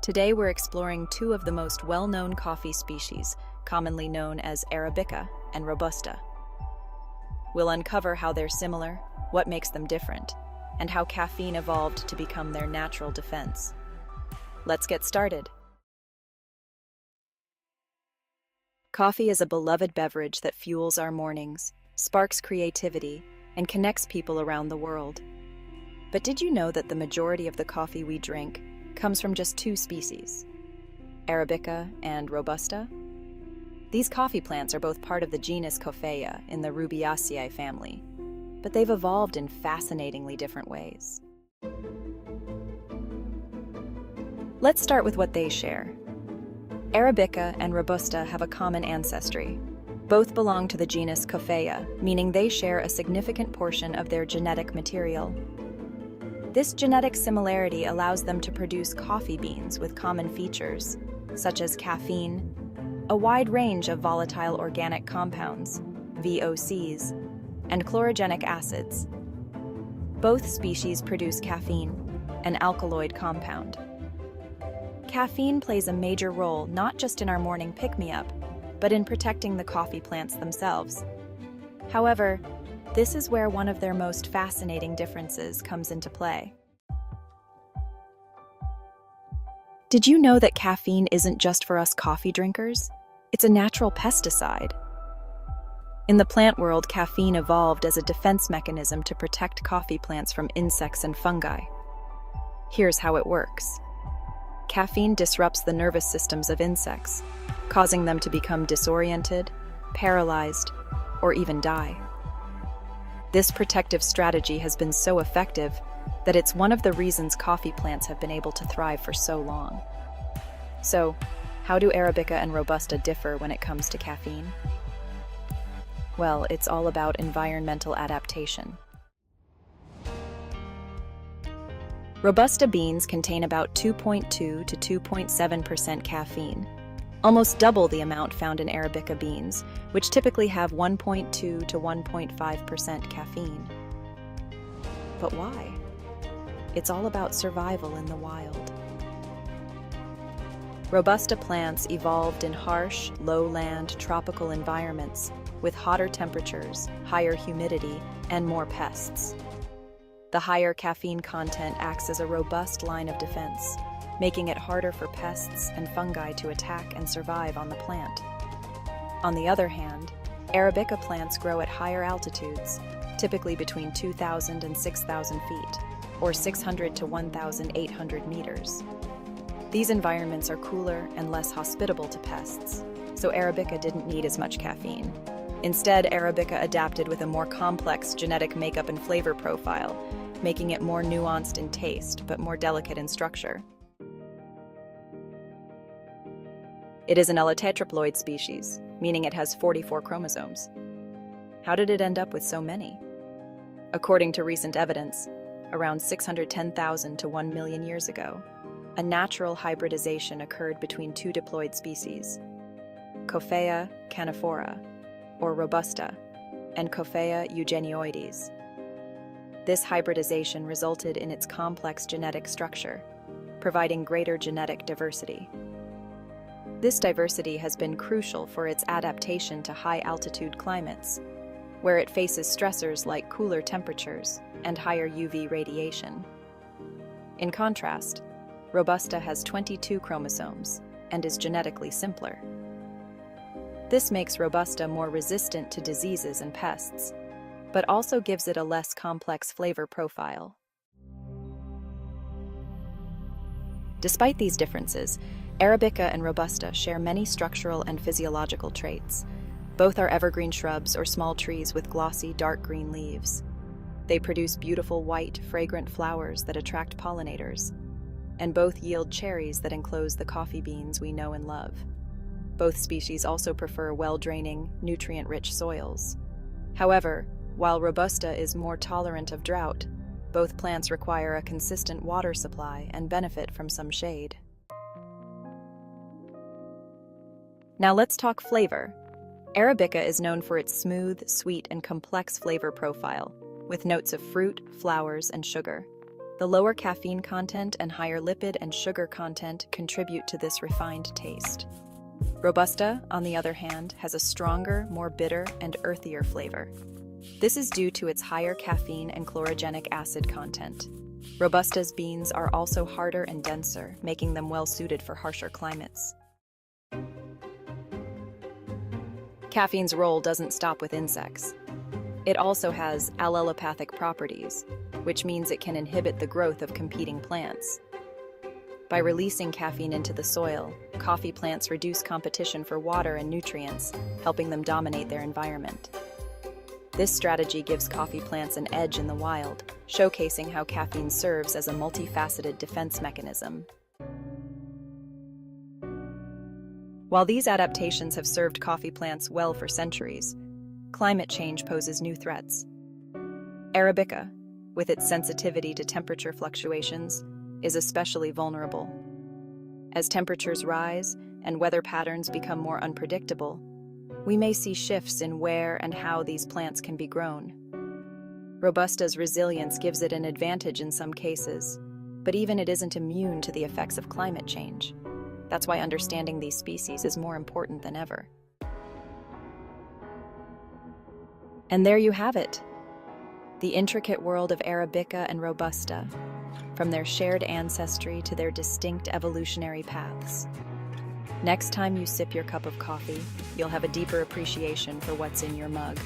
Today we're exploring two of the most well-known coffee species, commonly known as Arabica and Robusta. We'll uncover how they're similar, what makes them different, and how caffeine evolved to become their natural defense. Let's get started. Coffee is a beloved beverage that fuels our mornings, sparks creativity, and connects people around the world. But did you know that the majority of the coffee we drink comes from just two species, Arabica and Robusta? These coffee plants are both part of the genus Coffea in the Rubiaceae family, but they've evolved in fascinatingly different ways. Let's start with what they share. Arabica and Robusta have a common ancestry. Both belong to the genus Coffea, meaning they share a significant portion of their genetic material. This genetic similarity allows them to produce coffee beans with common features, such as caffeine, a wide range of volatile organic compounds, VOCs, and chlorogenic acids. Both species produce caffeine, an alkaloid compound. Caffeine plays a major role not just in our morning pick-me-up, but in protecting the coffee plants themselves. However, this is where one of their most fascinating differences comes into play. Did you know that caffeine isn't just for us coffee drinkers? It's a natural pesticide. In the plant world, caffeine evolved as a defense mechanism to protect coffee plants from insects and fungi. Here's how it works. Caffeine disrupts the nervous systems of insects, causing them to become disoriented, paralyzed, or even die. This protective strategy has been so effective that it's one of the reasons coffee plants have been able to thrive for so long. So, how do Arabica and Robusta differ when it comes to caffeine? Well, it's all about environmental adaptation. Robusta beans contain about 2.2 to 2.7% caffeine, almost double the amount found in Arabica beans, which typically have 1.2 to 1.5% caffeine. But why? It's all about survival in the wild. Robusta plants evolved in harsh, lowland, tropical environments with hotter temperatures, higher humidity, and more pests. The higher caffeine content acts as a robust line of defense, making it harder for pests and fungi to attack and survive on the plant. On the other hand, Arabica plants grow at higher altitudes, typically between 2,000 and 6,000 feet, or 600 to 1,800 meters. These environments are cooler and less hospitable to pests, so Arabica didn't need as much caffeine. Instead, Arabica adapted with a more complex genetic makeup and flavor profile, making it more nuanced in taste, but more delicate in structure. It is an allotetraploid species, meaning it has 44 chromosomes. How did it end up with so many? According to recent evidence, around 610,000 to 1 million years ago, a natural hybridization occurred between two diploid species, Coffea canephora, or Robusta, and Coffea eugenioides. This hybridization resulted in its complex genetic structure, providing greater genetic diversity. This diversity has been crucial for its adaptation to high-altitude climates, where it faces stressors like cooler temperatures and higher UV radiation. In contrast, Robusta has 22 chromosomes and is genetically simpler. This makes Robusta more resistant to diseases and pests, but also gives it a less complex flavor profile. Despite these differences, Arabica and Robusta share many structural and physiological traits. Both are evergreen shrubs or small trees with glossy, dark green leaves. They produce beautiful white, fragrant flowers that attract pollinators, and both yield cherries that enclose the coffee beans we know and love. Both species also prefer well-draining, nutrient-rich soils. However, while Robusta is more tolerant of drought, both plants require a consistent water supply and benefit from some shade. Now let's talk flavor. Arabica is known for its smooth, sweet, and complex flavor profile, with notes of fruit, flowers, and sugar. The lower caffeine content and higher lipid and sugar content contribute to this refined taste. Robusta, on the other hand, has a stronger, more bitter, and earthier flavor. This is due to its higher caffeine and chlorogenic acid content. Robusta's beans are also harder and denser, making them well-suited for harsher climates. Caffeine's role doesn't stop with insects. It also has allelopathic properties, which means it can inhibit the growth of competing plants. By releasing caffeine into the soil, coffee plants reduce competition for water and nutrients, helping them dominate their environment. This strategy gives coffee plants an edge in the wild, showcasing how caffeine serves as a multifaceted defense mechanism. While these adaptations have served coffee plants well for centuries, climate change poses new threats. Arabica, with its sensitivity to temperature fluctuations, is especially vulnerable. As temperatures rise and weather patterns become more unpredictable, we may see shifts in where and how these plants can be grown. Robusta's resilience gives it an advantage in some cases, but even it isn't immune to the effects of climate change. That's why understanding these species is more important than ever. And there you have it, the intricate world of Arabica and Robusta, from their shared ancestry to their distinct evolutionary paths. Next time you sip your cup of coffee, you'll have a deeper appreciation for what's in your mug.